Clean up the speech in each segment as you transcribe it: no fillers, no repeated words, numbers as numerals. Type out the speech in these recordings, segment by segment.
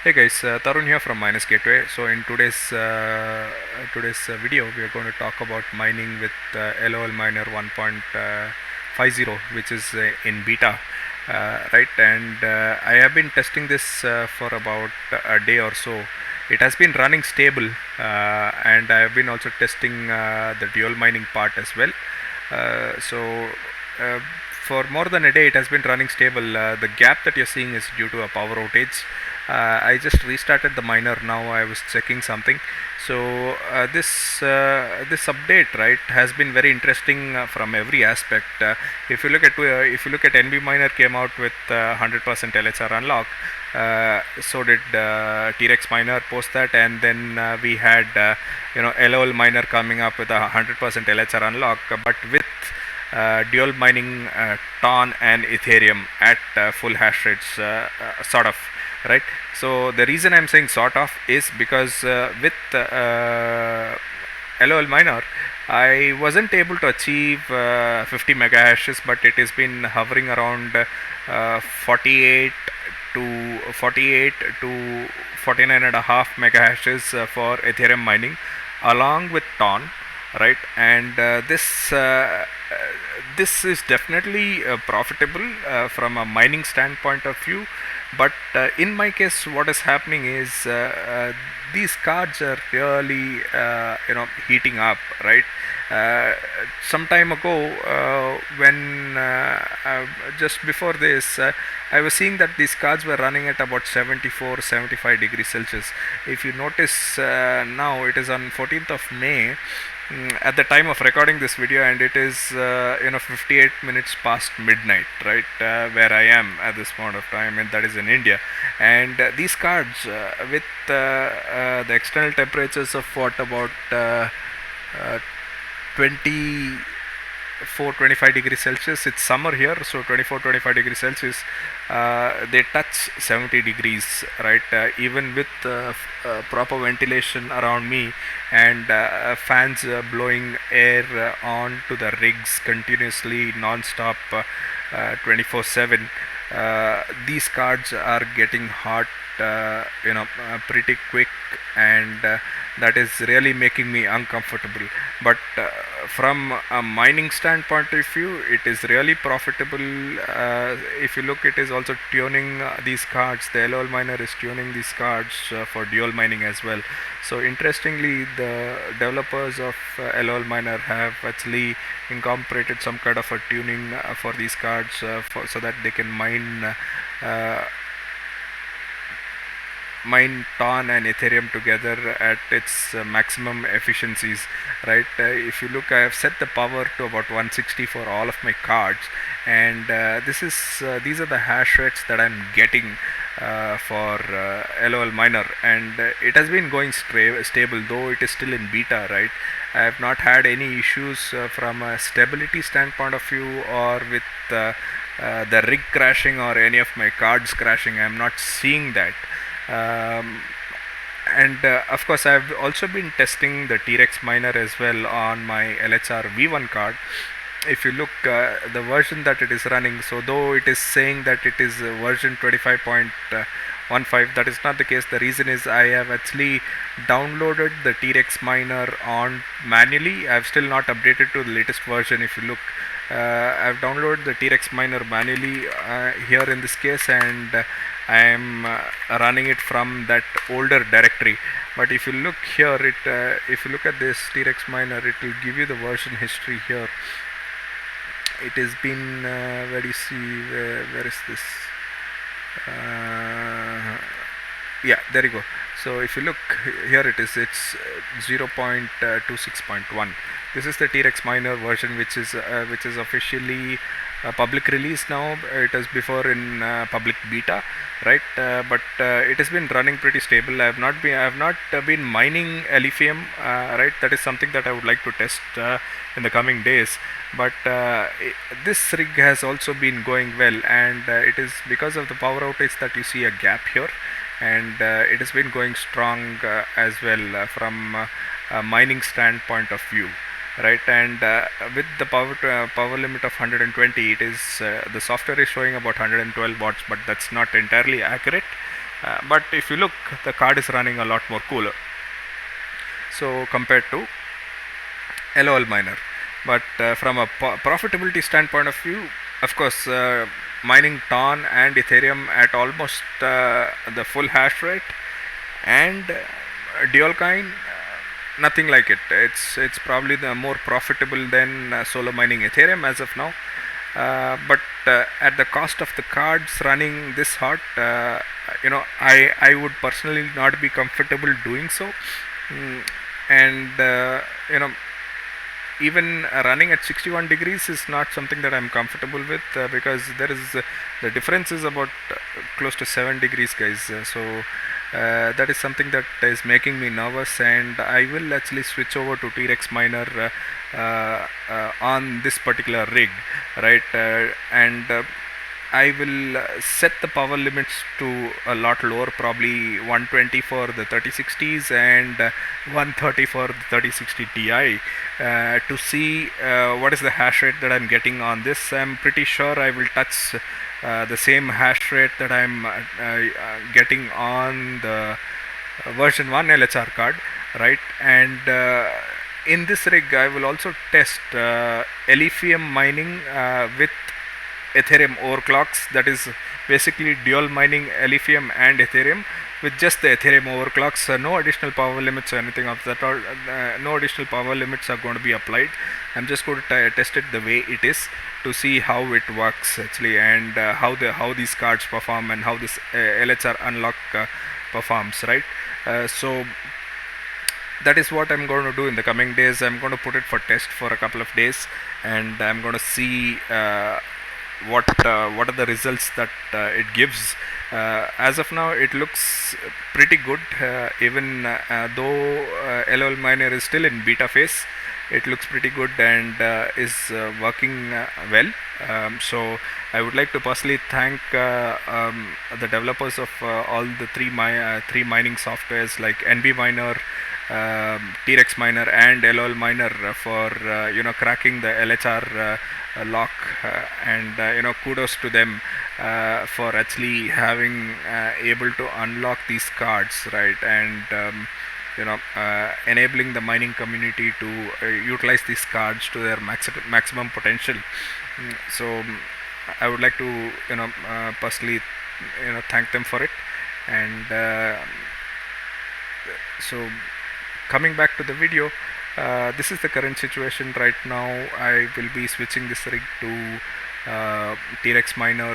Hey guys, Tarun here from Miners Gateway. So in today's video, we are going to talk about mining with LOL Miner 1.50, which is in beta, right? And I have been testing this for about a day or so. It has been running stable, and I have been also testing the dual mining part as well. So uh, for more than a day, it has been running stable. The gap that you're seeing is due to a power outage. I just restarted the miner now. I was checking something. So this update, right, has been very interesting from every aspect. If you look at NB Miner came out with 100% LHR unlock. So did Trex Miner post that, and then we had LOL Miner coming up with a 100% LHR unlock, but with dual mining Ton and Ethereum at full hash rates, sort of, right? So the reason I'm saying sort of is because with LOL Miner, I wasn't able to achieve 50 mega hashes, but it has been hovering around 48 to 49 and a half mega hashes for Ethereum mining, along with Ton, right? And this is definitely profitable from a mining standpoint of view. But in my case, what is happening is these cards are really heating up, right? uh, some time ago, when just before this, I was seeing that these cards were running at about 74-75 degrees Celsius. If you notice, now it is on 14th of May, at the time of recording this video, and it is 58 minutes past midnight, right, where I am at this point of time, and that is in India. And these cards, with the external temperatures of what, about uh, 24-25 degrees Celsius. It's summer here, so 24-25 degrees Celsius. They touch 70 degrees, right? Even with proper ventilation around me, and fans blowing air on to the rigs continuously, non-stop, 24/7. These cards are getting hot, pretty quick, and that is really making me uncomfortable. But from a mining standpoint of view, it is really profitable. If you look, it is also tuning these cards. The LOL miner is tuning these cards for dual mining as well. So interestingly, the developers of LOL miner have actually incorporated some kind of a tuning for these cards, so that they can mine Ton and Ethereum together at its maximum efficiencies, right? If you look, I have set the power to about 160 for all of my cards, and these are the hash rates that I'm getting for LOL miner, and it has been going stable, though it is still in beta, right? I have not had any issues from a stability standpoint of view, or with the rig crashing or any of my cards crashing. I'm not seeing that. um, and of course, I've also been testing the Trex miner as well on my LHR V1 card. If you look, the version that it is running, so though it is saying that it is version 25.15, that is not the case. The reason is I have actually downloaded the Trex miner on manually. I have still not updated to the latest version. If you look, I've downloaded the Trex miner manually here in this case, and I am running it from that older directory. But if you look here, if you look at this Trex miner, it will give you the version history here. It has been where do you see, where is this? Yeah, there you go. So if you look here, it's 0.26.1. This is the Trex miner version, which is officially public release now. It was before in public beta, right? But it has been running pretty stable. I have not been mining Lithium, right? That is something that I would like to test in the coming days. But this rig has also been going well, and it is because of the power outage that you see a gap here, and it has been going strong as well from a mining standpoint of view, right? And with the power limit of 120, it is the software is showing about 112 watts, but that's not entirely accurate. but if you look, the card is running a lot more cooler, so compared to LOL miner. But from a profitability standpoint of view, of course, mining Ton and Ethereum at almost the full hash rate, and dual coin, nothing like it. It's probably the more profitable than solo mining Ethereum as of now. But at the cost of the cards running this hot, I would personally not be comfortable doing so. And even running at 61 degrees is not something that I'm comfortable with, because there is the difference is about close to 7 degrees, guys. That is something that is making me nervous, and I will actually switch over to Trex Miner on this particular rig, right? And I will set the power limits to a lot lower, probably 120 for the 3060s and 130 for the 3060 Ti, to see what is the hash rate that I'm getting on this. I'm pretty sure I will touch the same hash rate that I'm getting on the version 1 LHR card, right? And in this rig I will also test Ethereum mining with Ethereum overclocks, that is basically dual mining Ethereum and Ethereum with just the Ethereum overclocks. No additional power limits or anything of that, or no additional power limits are going to be applied. I'm just going to test it the way it is to see how it works actually, and how these cards perform, and how this LHR Unlock performs, right? So that is what I'm going to do in the coming days. I'm going to put it for test for a couple of days, and I'm going to see what are the results that it gives. As of now, it looks pretty good, even though LOL miner is still in beta phase. It looks pretty good and is working well. So I would like to personally thank the developers of all the three mining softwares like NB Miner, Trex Miner and LOL Miner for cracking the LHR lock, and kudos to them for actually having able to unlock these cards, right? And enabling the mining community to utilize these cards to their maximum potential. So I would like to personally thank them for it. And so coming back to the video, this is the current situation right now. I will be switching this rig to Trex Miner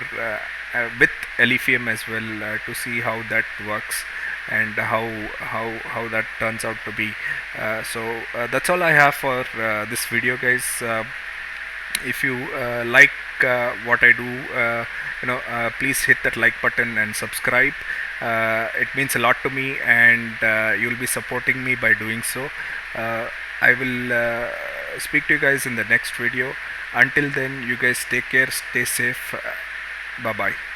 with Ethereum as well, to see how that works and how that turns out to be. So that's all I have for this video, guys. If you like what I do, please hit that like button and subscribe. It means a lot to me, and you'll be supporting me by doing so. I will speak to you guys in the next video. Until then, you guys take care, stay safe. Bye bye.